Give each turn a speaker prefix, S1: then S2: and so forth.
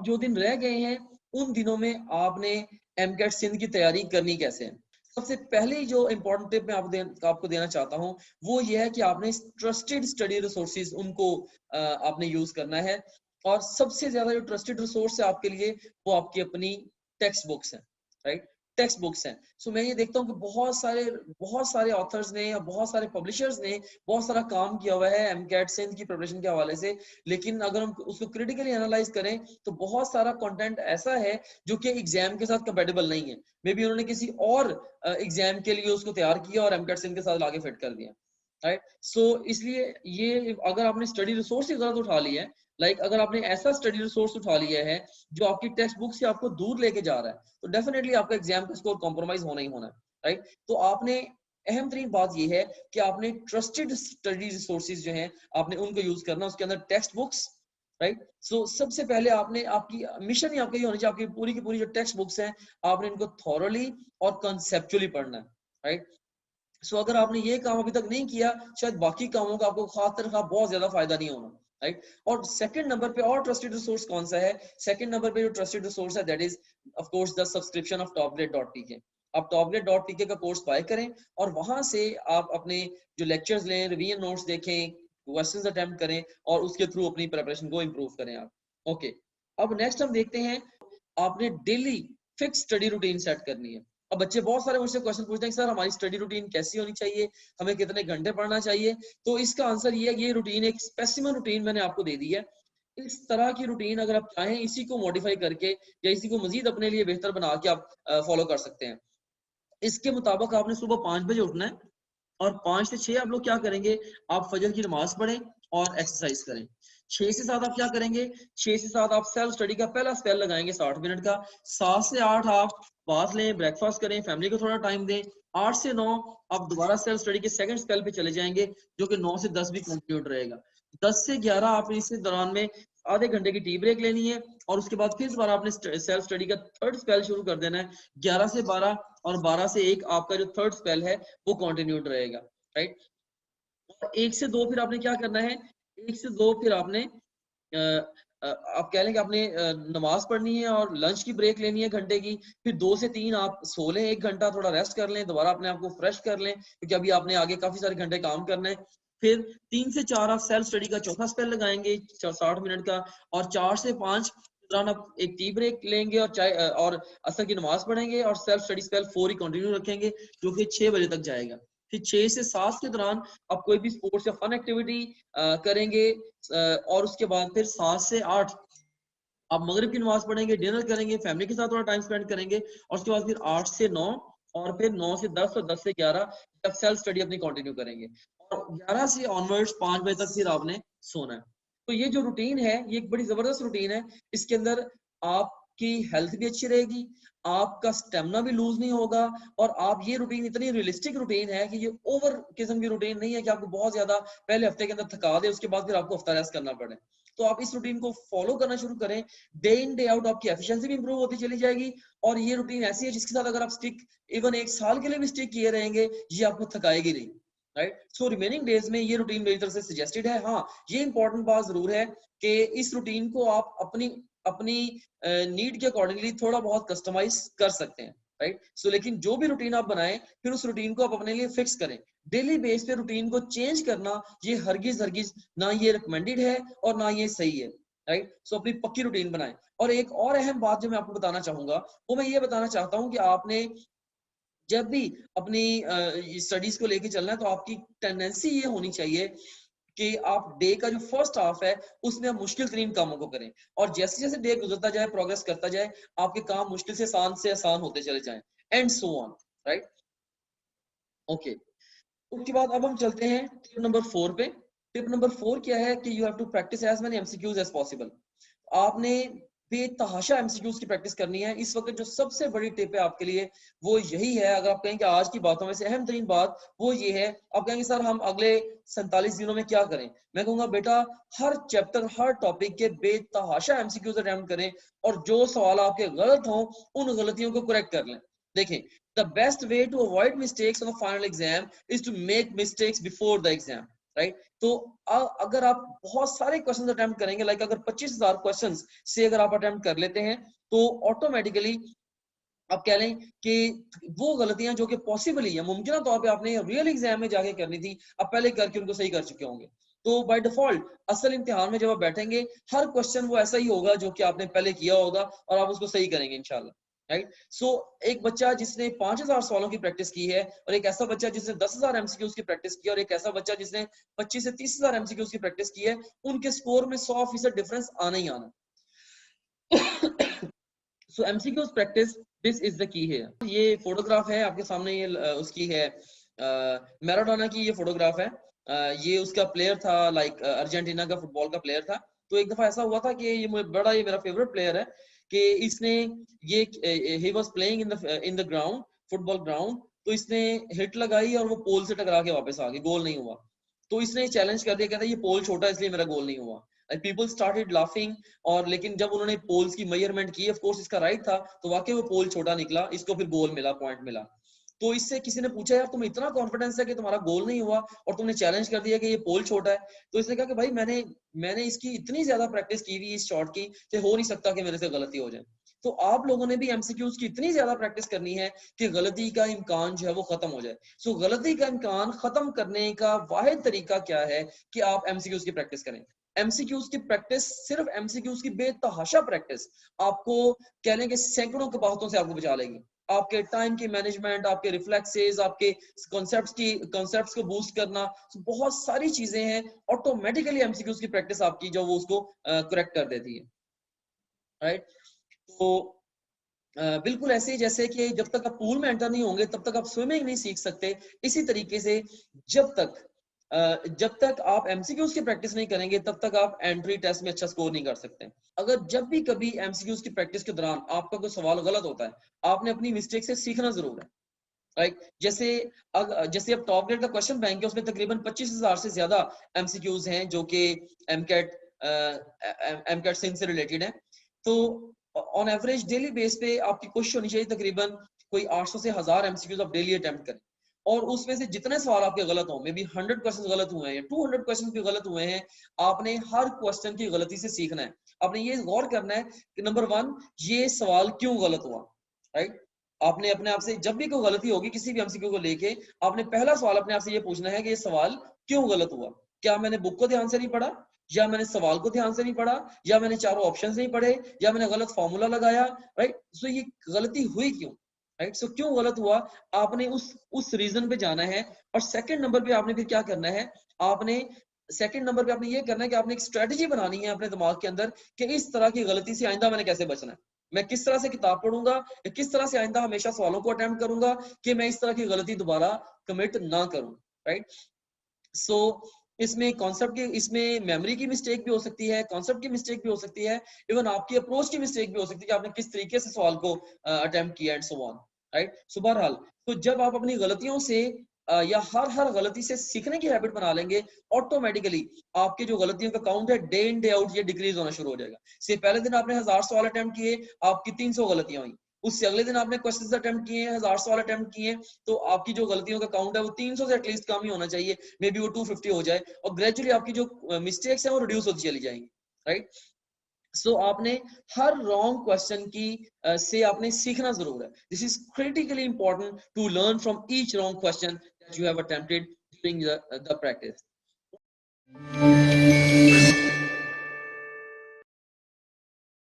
S1: जो दिन रह गए हैं उन दिनों में आपने एमकेट सिंध की तैयारी करनी कैसे है। सबसे पहले जो इंपॉर्टेंट टिप मैं आपको देना चाहता हूं वो ये है कि आपने ट्रस्टेड स्टडी रिसोर्सेज उनको आपने यूज करना है। और सबसे ज्यादा जो ट्रस्टेड रिसोर्स है आपके लिए वो आपकी अपनी टेक्स्ट बुक्स हैं, राइट। टेक्स्ट बुक्स हैं। सो मैं ये देखता हूँ कि बहुत सारे ऑथर्स ने या बहुत सारे पब्लिशर्स ने बहुत सारा काम किया हुआ है एमकेट सिंध की प्रिपरेशन के हवाले से, लेकिन अगर हम उसको क्रिटिकली एनालाइज करें तो बहुत सारा कंटेंट ऐसा है जो कि एग्जाम के साथ कंपेटेबल नहीं है। मे बी उन्होंने किसी और एग्जाम के लिए उसको तैयार किया और एमकेट सिंध के साथ आगे फिट कर दिया, राइट। सो इसलिए ये अगर आपने स्टडी रिसोर्स की जरूरत उठा ली है, अगर आपने ऐसा स्टडी रिसोर्स उठा लिया है जो आपकी टेक्स्ट बुक से आपको दूर लेके जा रहा है, तो डेफिनेटली आपका एग्जाम का स्कोर कॉम्प्रोमाइज होना ही होना है, राइट। तो आपने अहम तरीन बात यह है कि आपने ट्रस्टेड स्टडी रिसोर्सेज जो हैं आपने उनको यूज करना, उसके अंदर टेक्स्ट बुक्स, राइट। सो सबसे पहले आपने आपकी मिशन ही आपका ये होना चाहिए, आपकी पूरी की पूरी जो टेक्स्ट बुक्स हैं आपने इनको थॉरली और कंसेप्चुअली पढ़ना है, राइट। सो अगर आपने ये काम अभी तक नहीं किया, शायद बाकी कामों का आपको खास तरह बहुत ज्यादा फायदा नहीं होना, राइट। और सेकंड नंबर पे और ट्रस्टेड रिसोर्स कौन सा है? सेकंड नंबर पे जो ट्रस्टेड रिसोर्स है that is of course the subscription of topgrade.tk। आप topgrade.tk का कोर्स बाय करें और वहां से आप अपने जो लेक्चर्स लें, रिवीजन नोट्स देखें, क्वेश्चंस अटेम्प्ट करें और उसके थ्रू अपनी प्रिपरेशन को इंप्रूव करें आप। ओके, अब नेक्स्ट हम देखते हैं आपने daily fix study routine set करनी है। अब बच्चे बहुत सारे मुझसे क्वेश्चन पूछते हैं सर हमारी स्टडी रूटीन कैसी होनी चाहिए, हमें कितने घंटे पढ़ना चाहिए। तो इसका आंसर ये है, ये रूटीन एक स्पेसिफिक रूटीन मैंने आपको दे दी है। इस तरह की रूटीन अगर आप चाहें इसी को मॉडिफाई करके या इसी को मजीद अपने लिए बेहतर बना के आप फॉलो कर सकते हैं। इसके मुताबिक आपने सुबह 5 बजे उठना है और 5 से 6 आप लोग क्या करेंगे, आप फजर की नमाज पढ़ें और एक्सरसाइज करें। 6 से 7 आप क्या करेंगे, 6 से 7 आप सेल्फ स्टडी का पहला स्पेल लगाएंगे 60 मिनट का। 7 से 8 आप बात लें, ब्रेकफास्ट करें, फैमिली को थोड़ा टाइम दें। 8 से 9 आप दोबारा सेल्फ स्टडी के सेकंड स्पेल पे चले जाएंगे जो कि 9 से 10 भी कंटिन्यूड रहेगा। 10 से 11 आपने इस दौरान में आधे घंटे की टी ब्रेक लेनी है और उसके बाद फिर दोबारा आपने सेल्फ स्टडी का थर्ड स्पेल शुरू कर देना है। 11 से 12 और 12 से 1 आपका जो थर्ड स्पेल है वो कंटिन्यूड रहेगा, राइट। और 1 से 2 फिर आपने क्या करना है, 1 से 2 फिर आपने आप कह लें कि आपने नमाज पढ़नी है और लंच की ब्रेक लेनी है घंटे की। फिर 2 से 3 आप सो लें, 1 घंटा थोड़ा रेस्ट कर लें, दोबारा अपने आप को फ्रेश कर लें क्योंकि अभी आपने आगे काफी सारे घंटे काम करना है। फिर 3 से 4 आप सेल्फ स्टडी का चौथा स्पेल लगाएंगे 60 मिनट का। और 4 से 5 दौरान आप एक टी ब्रेक लेंगे और चाय और असर की नमाज पढ़ेंगे और सेल्फ स्टडी स्पेल 4 ही कंटिन्यू रखेंगे जो कि 6 बजे तक जाएगा। फिर 6 से 7 के दौरान आप कोई भी स्पोर्ट्स या फन एक्टिविटी करेंगे और उसके बाद फिर 7 से 8 आप मगरिब की नमाज पढ़ेंगे, डिनर करेंगे, फैमिली के साथ थोड़ा टाइम स्पेंड करेंगे और उसके बाद फिर 8 से 9 और फिर 9 से 10 और 10 से 11 तक सेल्फ स्टडी अपनी कंटिन्यू करेंगे और 11 से ऑनवर्ड्स 5 बजे तक फिर आपने सोना है। तो ये जो रूटीन है ये एक बड़ी जबरदस्त रूटीन है। इसके अंदर आपकी हेल्थ भी अच्छी रहेगी, आपका स्टेमिना भी लूज नहीं होगा और आप ये रूटीन इतनी रियलिस्टिक रूटीन है कि ये ओवर किस्म की रूटीन नहीं है कि आपको बहुत ज्यादा पहले हफ्ते के अंदर थका दे उसके बाद फिर आपको हफ्ता रेस्ट करना पड़े। तो आप इस रूटीन को फॉलो करना शुरू करें, डे इन डे आउट आपकी एफिशिएंसी भी इंप्रूव होती चली जाएगी। और ये रूटीन ऐसी है जिसके साथ अगर आप स्टिक इवन 1 साल के लिए भी स्टिक किए रहेंगे ये आपको थकाएगी नहीं, राइट। सो रिमेनिंग डेज में ये रूटीन मेरी तरफ से सजेस्टेड है। हाँ, ये इंपॉर्टेंट बात जरूर है कि इस रूटीन को आप अपनी अपनी नीड के अकॉर्डिंगली थोड़ा बहुत कस्टमाइज कर सकते हैं, राइट। सो लेकिन जो भी रूटीन आप बनाएं फिर उस रूटीन को आप अपने लिए फिक्स करें। डेली बेस पे रूटीन को चेंज करना ये हरगिज ना ये रिकमेंडेड है और ना ये सही है, राइट। सो अपनी पक्की रूटीन बनाएं। और एक और अहम बात जो मैं आपको बताना चाहूंगा वो मैं ये बताना चाहता हूं कि आपने जब भी अपनी स्टडीज को लेके चलना है तो आपकी टेंडेंसी ये होनी चाहिए कि आप डे का जो फर्स्ट हाफ है उसमें आप मुश्किल तरीन कामों को करें और जैसे जैसे डे गुजरता जाए, प्रोग्रेस करता जाए, आपके काम मुश्किल से आसान होते चले जाएं and so on, right. Okay, उसके बाद अब हम चलते हैं टिप नंबर 4 पे। टिप नंबर 4 क्या है कि you have to practice as many MCQs as possible. आपने बेतहाशा एमसीक्यूज की प्रैक्टिस करनी है। इस वक्त जो सबसे बड़ी टिप है आपके लिए वो यही है, अगर आप कहें कि आज की बातों में से अहम तरीन बात वो ये है, आप कहेंगे सर हम अगले 47 दिनों में क्या करें, मैं कहूंगा बेटा हर चैप्टर हर टॉपिक के बेतहाशा एमसीक्यूज अटेम्प्ट करें और जो सवाल आपके गलत हों उन गलतियों को करेक्ट कर लें। देखें, the best way to avoid mistakes on the final exam is to make mistakes before the exam. Right. तो अगर आप बहुत सारे क्वेश्चंस अटेम्प्ट करेंगे, लाइक अगर 25,000 क्वेश्चंस से अगर आप अटेम्प्ट कर लेते हैं, तो ऑटोमेटिकली आप कह लें कि वो गलतियां जो कि पॉसिबली है, मुमकिन तौर पे आपने रियल एग्जाम में जाके करनी थी, आप पहले करके उनको सही कर चुके होंगे। तो बाय डिफॉल्ट असल इम्तिहान में जब आप बैठेंगे, हर क्वेश्चन वो ऐसा ही होगा जो कि आपने पहले किया होगा और आप उसको सही करेंगे इंशाल्लाह, राइट। सो एक बच्चा जिसने 5,000 सवालों की प्रैक्टिस की है, और एक ऐसा बच्चा जिसने 10,000 एमसीक्यूज की प्रैक्टिस की है, और एक ऐसा बच्चा जिसने 25 से 30,000 एमसीक्यूज की प्रैक्टिस की है, उनके स्कोर में 100% डिफरेंस आना ही आना। So MCQs practice, this is the key है। ये फोटोग्राफ है आपके सामने, ये उसकी है मैराडोना की ये फोटोग्राफ है। ये उसका प्लेयर था, लाइक अर्जेंटीना का फुटबॉल का प्लेयर था। तो एक दफा ऐसा हुआ था कि ये मेरा फेवरेट प्लेयर है कि इसने ये he was playing in the ground, football ground. तो इसने हिट लगाई और वो पोल से टकरा के वापस आ गई, गोल नहीं हुआ। तो इसने चैलेंज कर दिया, कहता है ये पोल छोटा है इसलिए मेरा गोल नहीं हुआ। People started laughing. और लेकिन जब उन्होंने पोल्स की मेजरमेंट की, ऑफ कोर्स इसका राइट था, तो वाकई वो पोल छोटा निकला, इसको फिर गोल मिला, पॉइंट मिला। तो इससे किसी ने पूछा, यार तुम्हें इतना कॉन्फिडेंस है कि तुम्हारा गोल नहीं हुआ और तुमने चैलेंज कर दिया कि ये पोल छोटा है? तो इसने कहा कि भाई मैंने इसकी इतनी ज्यादा प्रैक्टिस की हुई इस शॉट की कि हो नहीं सकता कि मेरे से गलती हो जाए। तो आप लोगों ने भी एमसीक्यूज की इतनी ज्यादा प्रैक्टिस करनी है कि गलती का इम्कान जो है वो खत्म हो जाए। सो गलती का इम्कान खत्म करने का वाहिद तरीका क्या है कि आप एमसीक्यूज की प्रैक्टिस करें। एमसीक्यूज की प्रैक्टिस, सिर्फ एमसीक्यूज की बेतहाशा प्रैक्टिस आपको कह लें कि सैकड़ों के बातों से आपको बचा लेगी। आपके टाइम की मैनेजमेंट, आपके रिफ्लेक्सेस, आपके कॉन्सेप्ट्स को बूस्ट करना, बहुत सारी चीजें हैं। ऑटोमेटिकली एमसीक्यूज की प्रैक्टिस आपकी जो वो उसको करेक्ट कर देती है, राइट। तो बिल्कुल ऐसे ही जैसे कि जब तक आप पूल में एंटर नहीं होंगे तब तक आप स्विमिंग नहीं सीख सकते। इसी तरीके से जब तक आप एमसीक्यूज की प्रैक्टिस नहीं करेंगे तब तक आप एंट्री टेस्ट में अच्छा स्कोर नहीं कर सकते। अगर जब भी कभी एमसीक्यूज की प्रैक्टिस के दौरान आपका कोई सवाल गलत होता है, आपने अपनी मिस्टेक से सीखना जरूर है, राइट। जैसे अब टॉप ग्रेड का क्वेश्चन बैंक है, उसमें तकरीबन 25,000 से ज्यादा एमसीक्यूज हैं जो कि एमकेट एमकेट सिंध से रिलेटेड है। तो ऑन एवरेज डेली बेस पे आपकी कोशिश होनी चाहिए तकरीबन कोई 800 से 1000 एमसीक्यूज आप डेली अटेम्प्ट करें, और उसमें से जितने सवाल आपके गलत हो, मे बी 100 क्वेश्चन गलत हुए हैं, 200 क्वेश्चन भी गलत हुए हैं, आपने हर क्वेश्चन की गलती से सीखना है। आपने ये गौर करना है कि नंबर 1, ये सवाल क्यों गलत हुआ, राइट। आपने अपने आप से जब भी कोई गलती होगी किसी भी एमसीक्यू को लेके, आपने पहला सवाल अपने आप से ये पूछना है कि ये सवाल क्यों गलत हुआ। क्या मैंने बुक को ध्यान से नहीं पढ़ा, या मैंने सवाल को ध्यान से नहीं पढ़ा, या मैंने चारों ऑप्शंस नहीं पढ़े, या मैंने गलत फॉर्मूला लगाया, राइट। सो ये गलती हुई क्यों, राइट। सो क्यों गलत हुआ, आपने उस रीजन पे जाना है। और सेकंड नंबर पे आपने फिर क्या करना है, आपने सेकंड नंबर पे आपने ये करना है कि आपने एक स्ट्रेटजी बनानी है अपने दिमाग के अंदर कि इस तरह की गलती से आइंदा मैंने कैसे बचना है। मैं किस तरह से किताब पढ़ूंगा, या किस तरह से आइंदा हमेशा सवालों को अटेम्प्ट करूंगा कि मैं इस तरह की गलती दोबारा कमिट ना करूं, राइट। सो इसमें मेमोरी की मिस्टेक भी हो सकती है, कॉन्सेप्ट की मिस्टेक भी हो सकती है, इवन आपकी अप्रोच की मिस्टेक भी हो सकती है कि आपने किस तरीके से सवाल को अटेम्प्ट किया एंड सो ऑन, राइट। सो बहरहाल, तो जब आप अपनी गलतियों से या हर गलती से सीखने की हैबिट बना लेंगे, ऑटोमेटिकली आपके जो गलतियों का काउंट है डे इन डे आउट ये डिक्रीज होना शुरू हो जाएगा। से पहले दिन आपने 1000 सवाल अटेम्प्ट किए, आपकी 300 गलतियां हुई। उससे अगले दिन आपने क्वेश्चंस अटेम्प्ट किए, 1000 सवाल अटेम्प्ट किए, तो आपकी जो गलतियों का काउंट है वो 300 से एटलीस्ट कम ही होना चाहिए, मे बी वो 250 हो जाए, और ग्रेजुअली आपकी जो मिस्टेक्स हैं वो रिड्यूस होती चली जाएंगी, राइट। सो आपने हर रॉन्ग क्वेश्चन की से आपने सीखना जरूर है। This is critically important to learn from each wrong question that you have attempted during the practice.